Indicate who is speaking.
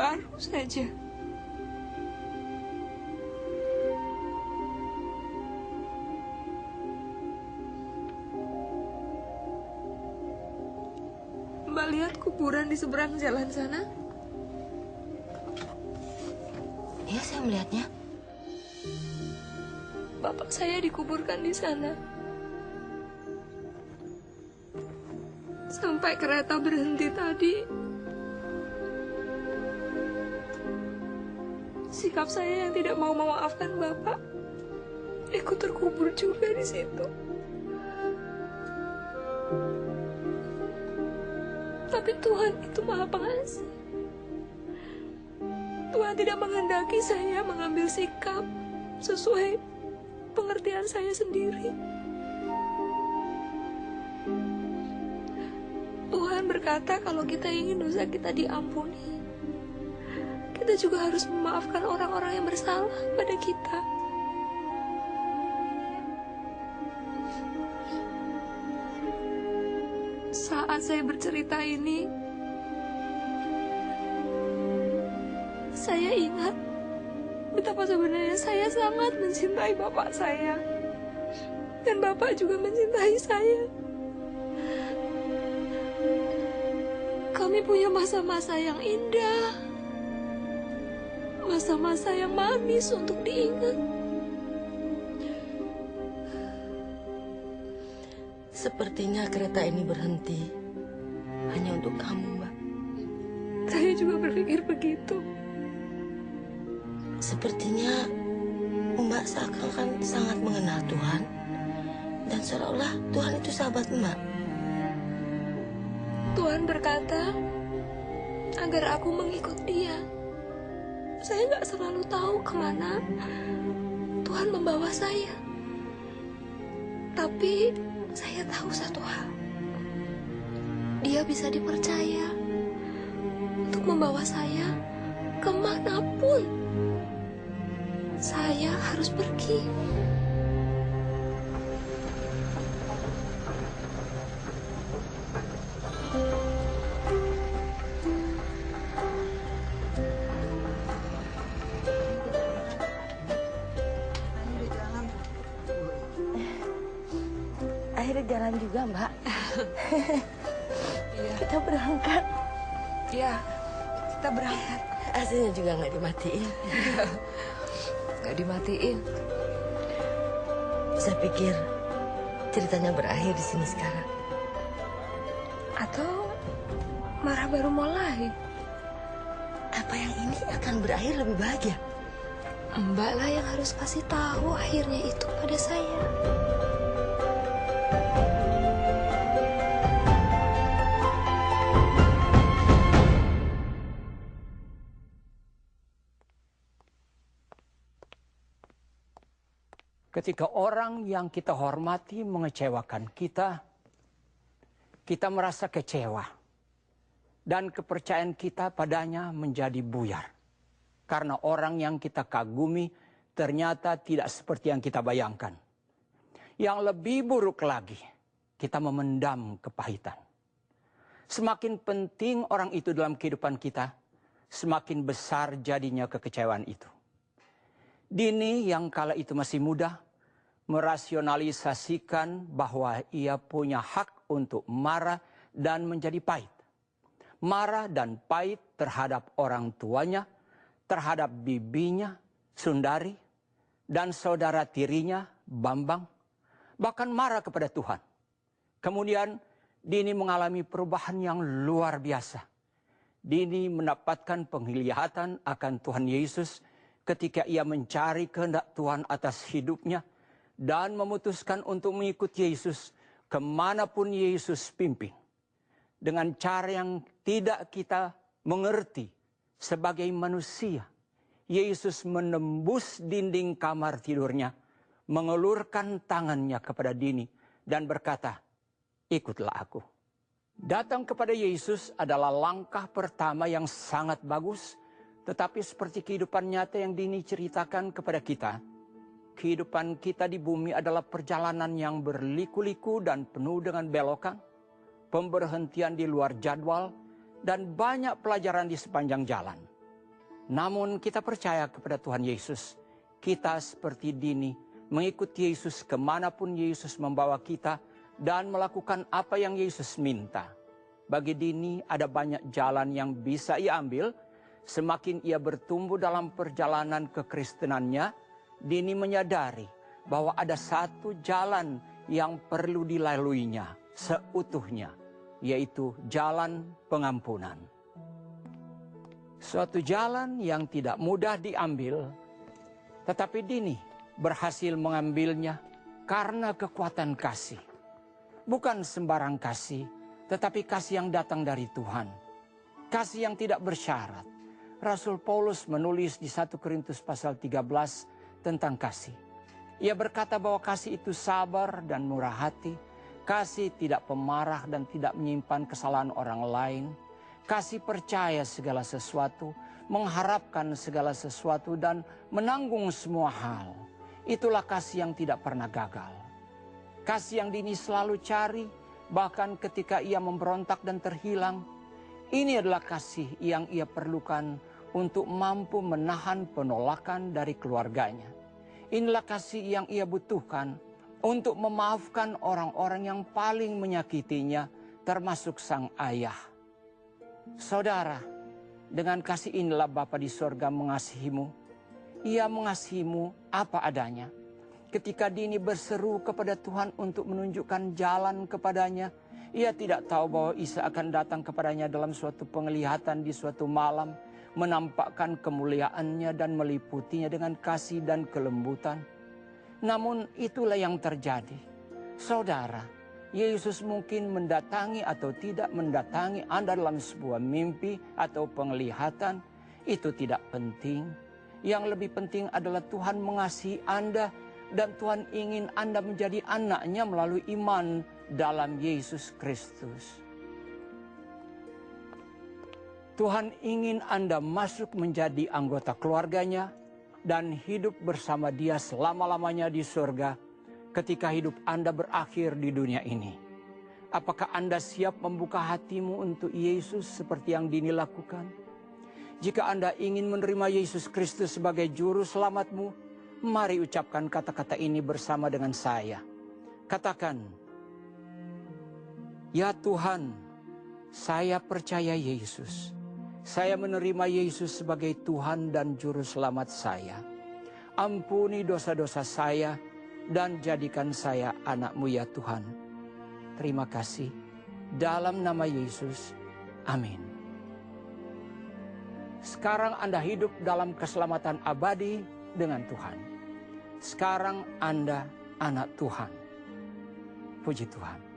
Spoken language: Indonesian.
Speaker 1: baru saja. Mbak lihat kuburan di seberang jalan sana?
Speaker 2: Iya, saya melihatnya.
Speaker 1: Bapak saya dikuburkan di sana. Sampai kereta berhenti tadi, sikap saya yang tidak mau memaafkan Bapak ikut terkubur juga di situ. Tapi Tuhan itu Maha Pengasih. Tuhan tidak menghendaki saya mengambil sikap sesuai pengertian saya sendiri. Tuhan berkata kalau kita ingin dosa kita diampuni, kita juga harus memaafkan orang-orang yang bersalah pada kita. Saat saya bercerita ini, saya ingat betapa sebenarnya saya sangat mencintai Bapak saya. Dan Bapak juga mencintai saya. Kami punya masa-masa yang indah, masa-masa yang manis untuk diingat.
Speaker 2: Sepertinya kereta ini berhenti hanya untuk kamu, Mbak.
Speaker 1: Saya juga berpikir begitu.
Speaker 2: Sepertinya Mbak seakan-akan sangat mengenal Tuhan. Dan seolah-olah Tuhan itu sahabat Mbak.
Speaker 1: Tuhan berkata agar aku mengikut Dia. Saya nggak selalu tahu kemana Tuhan membawa saya. Tapi saya tahu satu hal. Dia bisa dipercaya untuk membawa saya kemanapun saya harus pergi.
Speaker 2: Akhirnya jalan juga, Mbak. Iya. Kita berangkat.
Speaker 1: Iya, kita berangkat.
Speaker 2: AC-nya juga nggak dimatiin.
Speaker 1: Nggak dimatiin.
Speaker 2: Saya pikir ceritanya berakhir di sini sekarang.
Speaker 1: Atau marah baru mulai.
Speaker 2: Apa yang ini akan berakhir lebih bahagia?
Speaker 1: Mbak lah yang harus kasih tahu akhirnya itu pada saya.
Speaker 3: Ketika orang yang kita hormati mengecewakan kita, kita merasa kecewa. Dan kepercayaan kita padanya menjadi buyar. Karena orang yang kita kagumi ternyata tidak seperti yang kita bayangkan. Yang lebih buruk lagi, kita memendam kepahitan. Semakin penting orang itu dalam kehidupan kita, semakin besar jadinya kekecewaan itu. Dini yang kala itu masih muda, merasionalisasikan bahwa ia punya hak untuk marah dan menjadi pahit. Marah dan pahit terhadap orang tuanya, terhadap bibinya, Sundari, dan saudara tirinya, Bambang, bahkan marah kepada Tuhan. Kemudian Dini mengalami perubahan yang luar biasa. Dini mendapatkan penglihatan akan Tuhan Yesus ketika ia mencari kehendak Tuhan atas hidupnya dan memutuskan untuk mengikuti Yesus kemanapun Yesus pimpin. Dengan cara yang tidak kita mengerti sebagai manusia, Yesus menembus dinding kamar tidurnya, mengelurkan tangannya kepada Dini dan berkata, "Ikutlah aku." Datang kepada Yesus adalah langkah pertama yang sangat bagus. Tetapi seperti kehidupan nyata yang Dini ceritakan kepada kita, kehidupan kita di bumi adalah perjalanan yang berliku-liku dan penuh dengan belokan, pemberhentian di luar jadwal, dan banyak pelajaran di sepanjang jalan. Namun kita percaya kepada Tuhan Yesus. Kita seperti Dini mengikuti Yesus kemanapun Yesus membawa kita dan melakukan apa yang Yesus minta. Bagi Dini ada banyak jalan yang bisa ia ambil. Semakin ia bertumbuh dalam perjalanan kekristenannya, Dini menyadari bahwa ada satu jalan yang perlu dilaluinya seutuhnya, yaitu jalan pengampunan. Suatu jalan yang tidak mudah diambil, tetapi Dini berhasil mengambilnya karena kekuatan kasih. Bukan sembarang kasih, tetapi kasih yang datang dari Tuhan. Kasih yang tidak bersyarat. Rasul Paulus menulis di 1 Korintus pasal 13 tentang kasih. Ia berkata bahwa kasih itu sabar dan murah hati. Kasih tidak pemarah dan tidak menyimpan kesalahan orang lain. Kasih percaya segala sesuatu, mengharapkan segala sesuatu dan menanggung semua hal. Itulah kasih yang tidak pernah gagal. Kasih yang Dini selalu cari, bahkan ketika ia memberontak dan terhilang. Ini adalah kasih yang ia perlukan untuk mampu menahan penolakan dari keluarganya. Inilah kasih yang ia butuhkan untuk memaafkan orang-orang yang paling menyakitinya, termasuk sang ayah. Saudara, dengan kasih inilah Bapa di sorga mengasihimu. Ia mengasihimu apa adanya. Ketika Dini berseru kepada Tuhan untuk menunjukkan jalan kepadanya, ia tidak tahu bahwa Isa akan datang kepadanya dalam suatu penglihatan di suatu malam, menampakkan kemuliaannya dan meliputinya dengan kasih dan kelembutan. Namun itulah yang terjadi. Saudara, Yesus mungkin mendatangi atau tidak mendatangi Anda dalam sebuah mimpi atau penglihatan. Itu tidak penting. Yang lebih penting adalah Tuhan mengasihi Anda dan Tuhan ingin Anda menjadi anak-Nya melalui iman dalam Yesus Kristus. Tuhan ingin Anda masuk menjadi anggota keluarganya dan hidup bersama Dia selama-lamanya di surga ketika hidup Anda berakhir di dunia ini. Apakah Anda siap membuka hatimu untuk Yesus seperti yang Dini lakukan? Jika Anda ingin menerima Yesus Kristus sebagai juru selamatmu, mari ucapkan kata-kata ini bersama dengan saya. Katakan, "Ya Tuhan, saya percaya Yesus. Saya menerima Yesus sebagai Tuhan dan Juru Selamat saya. Ampuni dosa-dosa saya dan jadikan saya anak-Mu ya Tuhan. Terima kasih. Dalam nama Yesus, amin." Sekarang Anda hidup dalam keselamatan abadi dengan Tuhan. Sekarang Anda anak Tuhan. Puji Tuhan.